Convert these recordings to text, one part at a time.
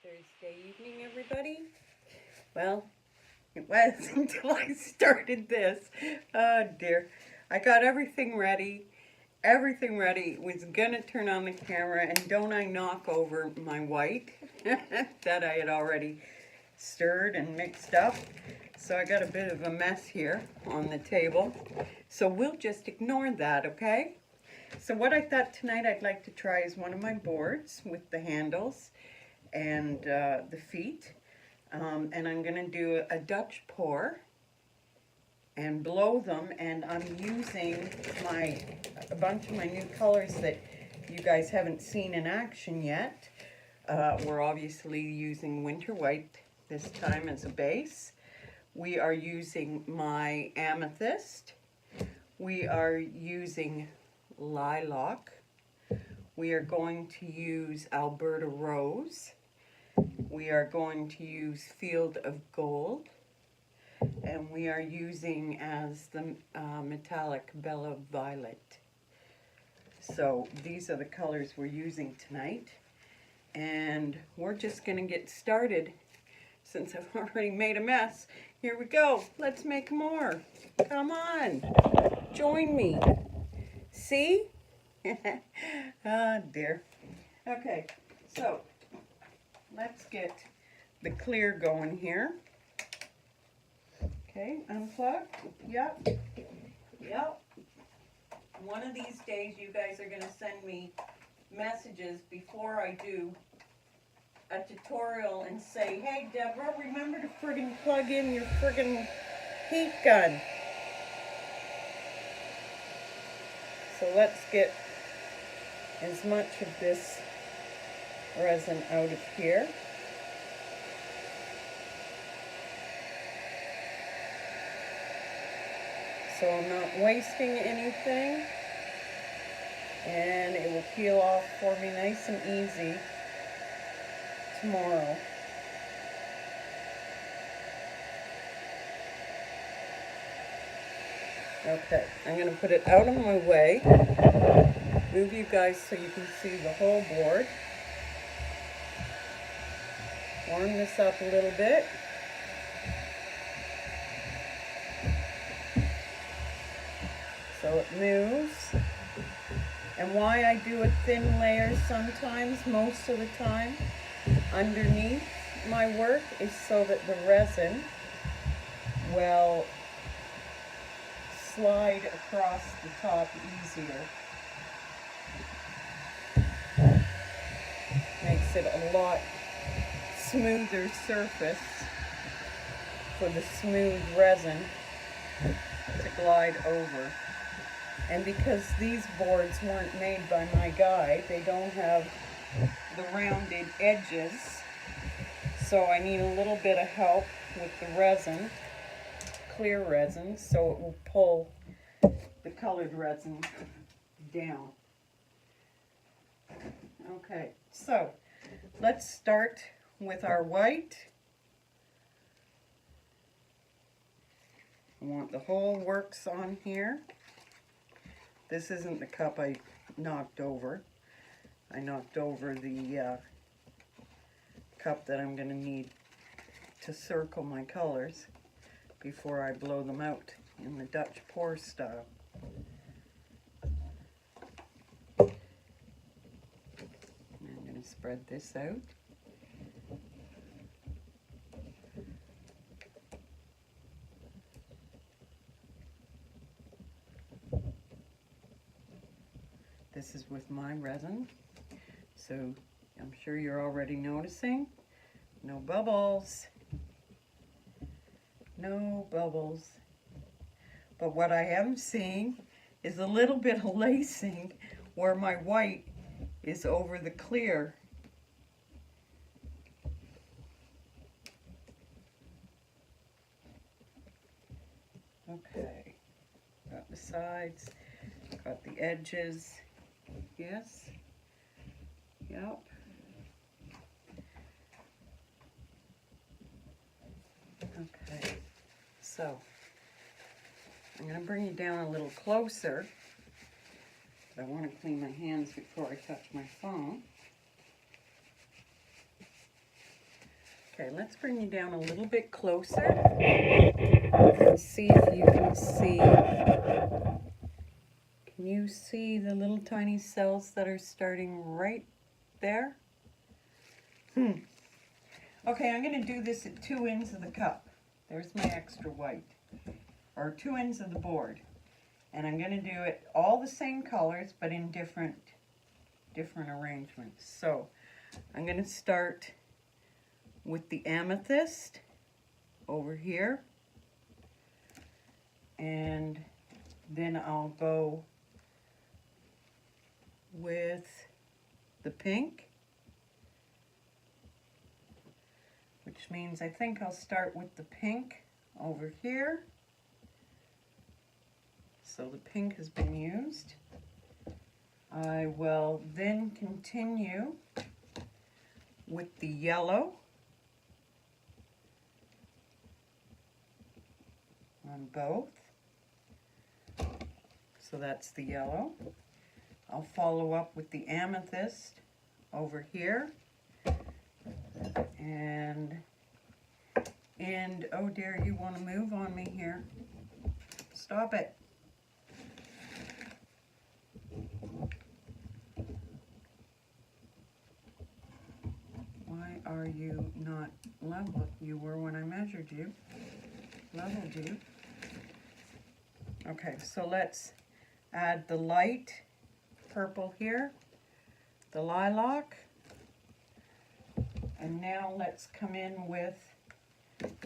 Thursday evening, everybody. Well, it was until I started this. Oh dear. I got everything ready. Everything ready. Was gonna turn on the camera, and don't I knock over my white that I had already stirred and mixed up. So I got a bit of a mess here on the table. So we'll just ignore that, okay? So what I thought tonight I'd like to try is one of my boards with the handles and the feet. And I'm going to do a Dutch pour and blow them, and I'm using a bunch of my new colors that you guys haven't seen in action yet. We're obviously using winter white this time as a base. We are using my amethyst. We are using lilac. We are going to use Alberta rose. We are going to use Field of Gold, and we are using as the metallic Bella Violet. So these are the colors we're using tonight, and we're just going to get started. Since I've already made a mess, here we go. Let's make more. Come on, join me. See? Oh dear. Okay, so let's get the clear going here. Okay, unplug. Yep. One of these days you guys are going to send me messages before I do a tutorial and say, hey Deborah, remember to friggin' plug in your friggin' heat gun. So let's get as much of this resin out of here. So I'm not wasting anything, and it will peel off for me nice and easy tomorrow. Okay, I'm going to put it out of my way, move you guys so you can see the whole board. Warm this up a little bit. So it moves. And why I do a thin layer sometimes, most of the time, underneath my work is so that the resin will slide across the top easier. Makes it a lot smoother surface for the smooth resin to glide over. And because these boards weren't made by my guy, they don't have the rounded edges, so I need a little bit of help with the resin, clear resin, so it will pull the colored resin down. Okay, so let's start with our white. I want the whole works on here. This isn't the cup I knocked over. I knocked over the cup that I'm going to need to circle my colors before I blow them out in the Dutch pour style. I'm going to spread this out. This is with my resin, so I'm sure you're already noticing. No bubbles. No bubbles. But what I am seeing is a little bit of lacing where my white is over the clear. Okay, got the sides, got the edges. Yes. Yep. Okay. So, I'm going to bring you down a little closer. But I want to clean my hands before I touch my phone. Okay, let's bring you down a little bit closer and see if you can see. Can you see the little tiny cells that are starting right there? Okay, I'm going to do this at 2 ends of the cup. There's my extra white, or 2 ends of the board. And I'm going to do it all the same colors, but in different arrangements. So I'm going to start with the amethyst over here, and then I'll go with the pink, which means I think I'll start with the pink over here. So the pink has been used. I will then continue with the yellow on both. So that's the yellow. I'll follow up with the amethyst over here. And oh dear, you want to move on me here. Stop it. Why are you not level? You were when I measured you. Leveled you. Okay, so let's add the light purple here, the lilac, and now let's come in with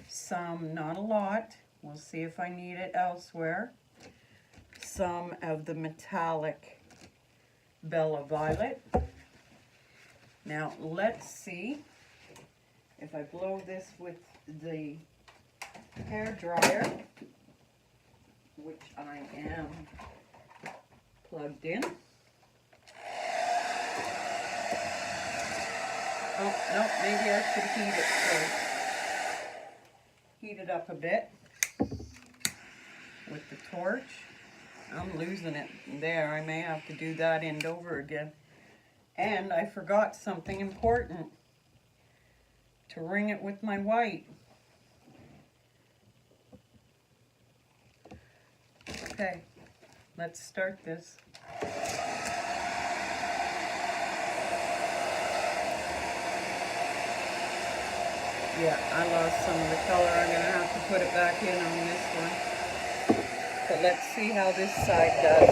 some, not a lot, we'll see if I need it elsewhere, some of the metallic Bella Violet. Now let's see if I blow this with the hair dryer, which I am plugged in. Oh, no, maybe I should heat it first. Heat it up a bit with the torch. I'm losing it there. I may have to do that end over again. And I forgot something important. To ring it with my white. Okay, let's start this. Yeah, I lost some of the color. I'm going to have to put it back in on this one. But let's see how this side does.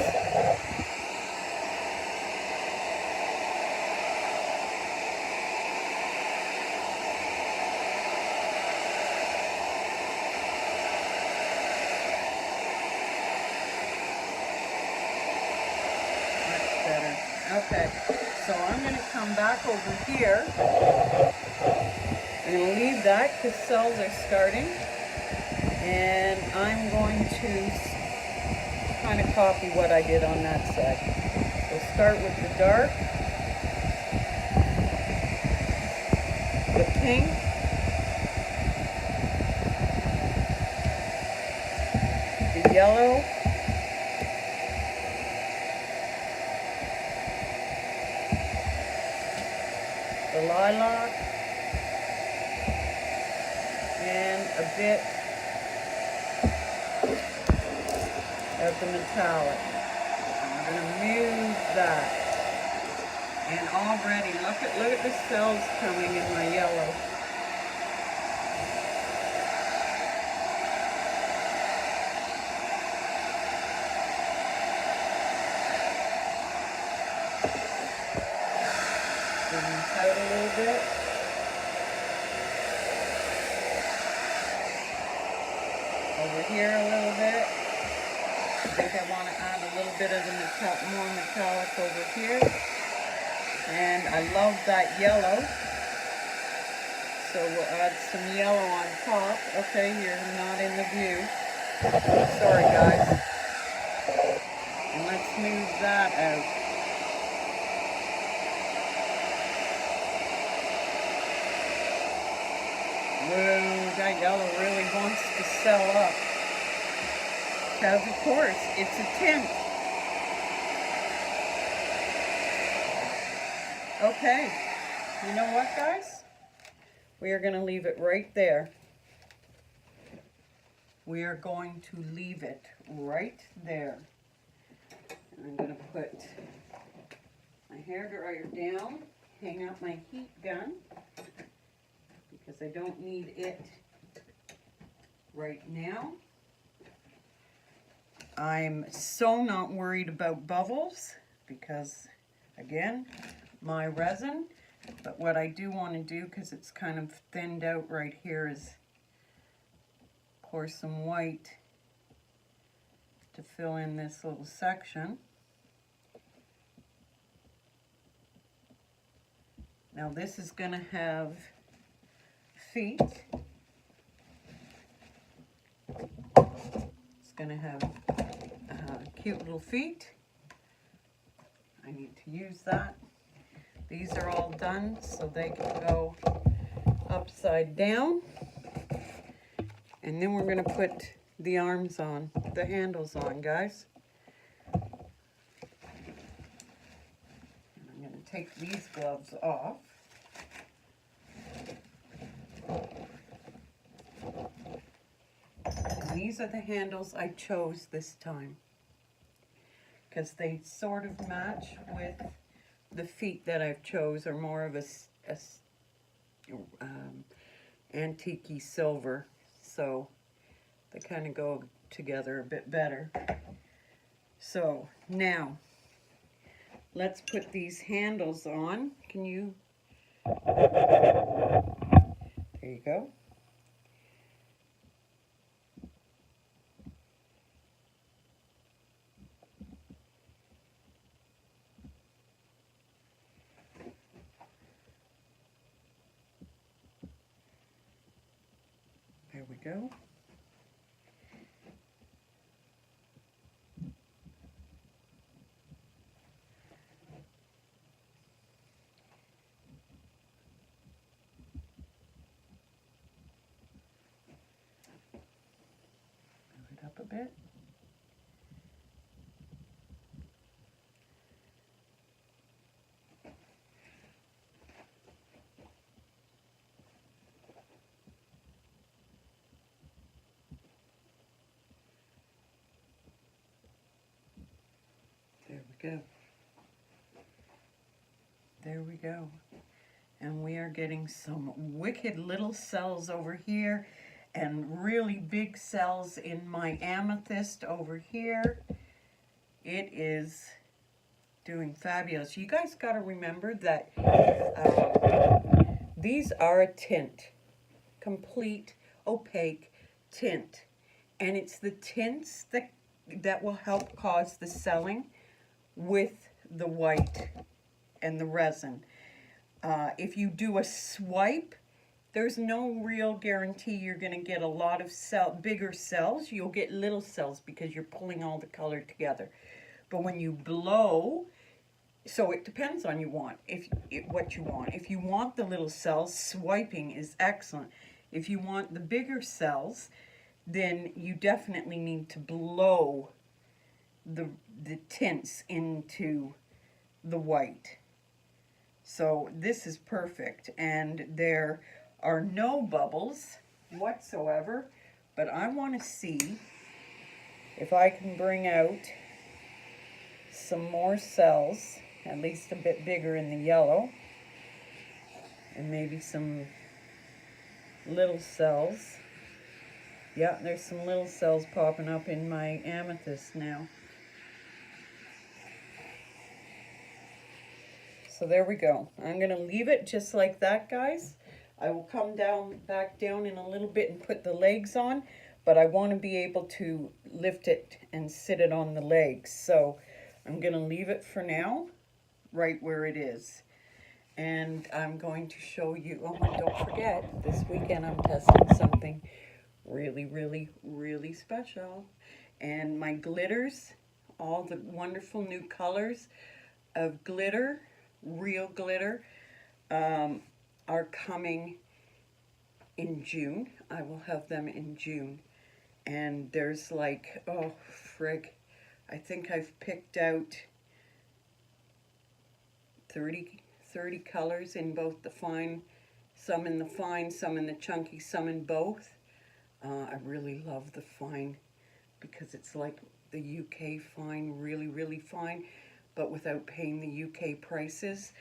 Much better. Okay, so I'm going to come back over here. I'm going to leave that because cells are starting, and I'm going to kind of copy what I did on that side. We'll start with the dark, the pink, the yellow, the lilac, and a bit of the metallic. I'm going to move that. And already, look at the cells coming in my yellow. Bring this out a little bit. Over here a little bit. I think I want to add a little bit of the more metallic over here. And I love that yellow. So we'll add some yellow on top. Okay, you're not in the view. Sorry guys. And let's move that out. Whoa, that yellow really wants to sell up. Because of course, it's a tint. Okay, you know what guys? We are going to leave it right there. We are going to leave it right there. And I'm going to put my hairdryer down, hang up my heat gun, because I don't need it right now. I'm so not worried about bubbles because, again, my resin. But what I do want to do, because it's kind of thinned out right here, is pour some white to fill in this little section. Now this is going to have feet. It's going to have cute little feet. I need to use that. These are all done so they can go upside down. And then we're going to put the arms on, the handles on, guys. And I'm going to take these gloves off. And these are the handles I chose this time, because they sort of match with the feet that I've chose, are more of a antique-y silver. So they kind of go together a bit better. So now let's put these handles on. Can you? There you go. There we go. Move it up a bit. There we go. There we go. And we are getting some wicked little cells over here and really big cells in my amethyst over here. It is doing fabulous. You guys got to remember that these are a tint, complete opaque tint. And it's the tints that will help cause the selling with the white and the resin. If you do a swipe, there's no real guarantee you're going to get a lot of bigger cells. You'll get little cells because you're pulling all the color together. But when you blow, so it depends on what you want. If you want the little cells, swiping is excellent. If you want the bigger cells, then you definitely need to blow the tints into the white. So this is perfect, and there are no bubbles whatsoever, but I want to see if I can bring out some more cells, at least a bit bigger in the yellow, and maybe some little cells. Yeah, there's some little cells popping up in my amethyst now. So there we go. I'm going to leave it just like that, guys. I will come back down in a little bit and put the legs on, but I want to be able to lift it and sit it on the legs. So I'm going to leave it for now right where it is. And I'm going to show you, oh, and don't forget, this weekend I'm testing something really, really, really special. And my glitters, all the wonderful new colors of glitter, real glitter, are coming in June. I will have them in June. And there's like, oh, frig, I think I've picked out 30 colors in both the fine some in the fine, some in the chunky, some in both. I really love the fine because it's like the UK fine, really, really fine, but without paying the UK prices.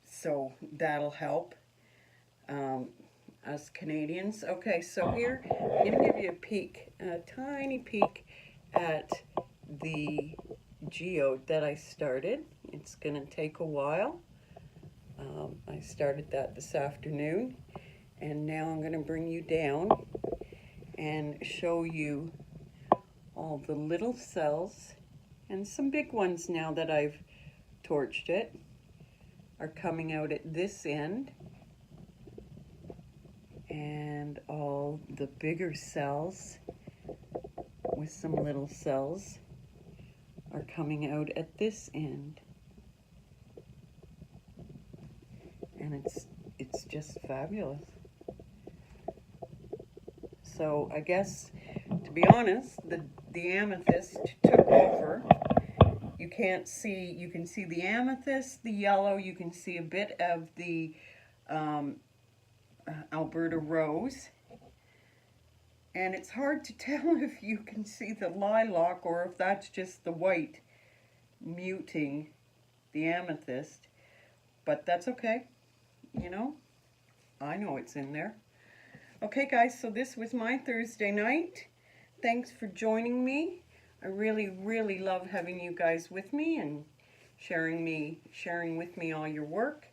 So that'll help us Canadians. Okay, so here I'm going to give you a peek, a tiny peek at the geode that I started. It's going to take a while. I started that this afternoon, and now I'm going to bring you down and show you all the little cells, and some big ones now that I've torched it are coming out at this end, and all the bigger cells with some little cells are coming out at this end. And it's just fabulous. So I guess, to be honest, the amethyst took over. You can see the amethyst, the yellow, you can see a bit of the Alberta rose. And it's hard to tell if you can see the lilac or if that's just the white muting the amethyst. But that's okay. You know, I know it's in there. Okay, guys, so this was my Thursday night. Thanks for joining me. I really, really love having you guys with me and sharing with me all your work.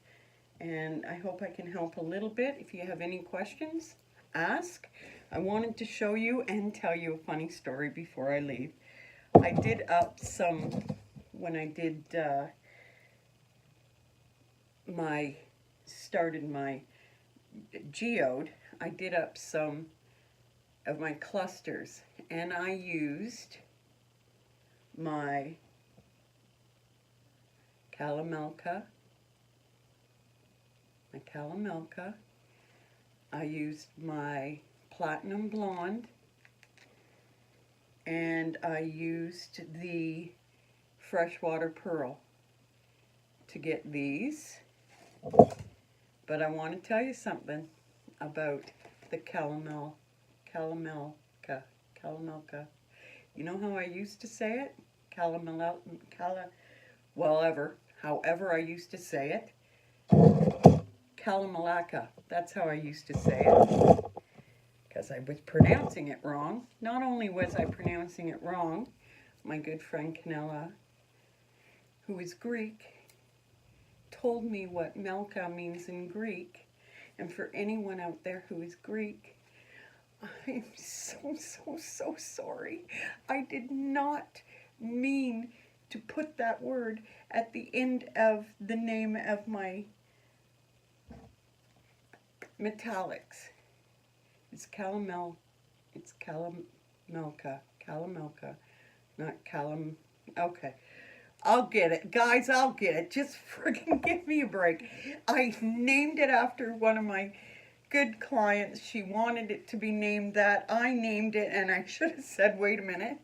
And I hope I can help a little bit. If you have any questions, ask. I wanted to show you and tell you a funny story before I leave. I did up some, when I did started my geode, I did up some of my clusters, and I used my Calamelca, I used my Platinum Blonde, and I used the Freshwater Pearl to get these. But I want to tell you something about the Calamelca. You know how I used to say it? However I used to say it. Calamalaca. That's how I used to say it. Because I was pronouncing it wrong. Not only was I pronouncing it wrong, my good friend Canella, who is Greek, told me what Melka means in Greek. And for anyone out there who is Greek, I'm so sorry. I did not mean to put that word at the end of the name of my metallics. It's Calamelca, not Calam. Okay, I'll get it, guys. I'll get it. Just friggin' give me a break. I named it after one of my good clients. She wanted it to be named that. I named it, and I should have said, "Wait a minute.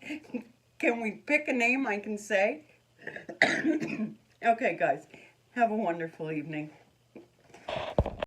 Can we pick a name I can say?" Okay, guys. Have a wonderful evening.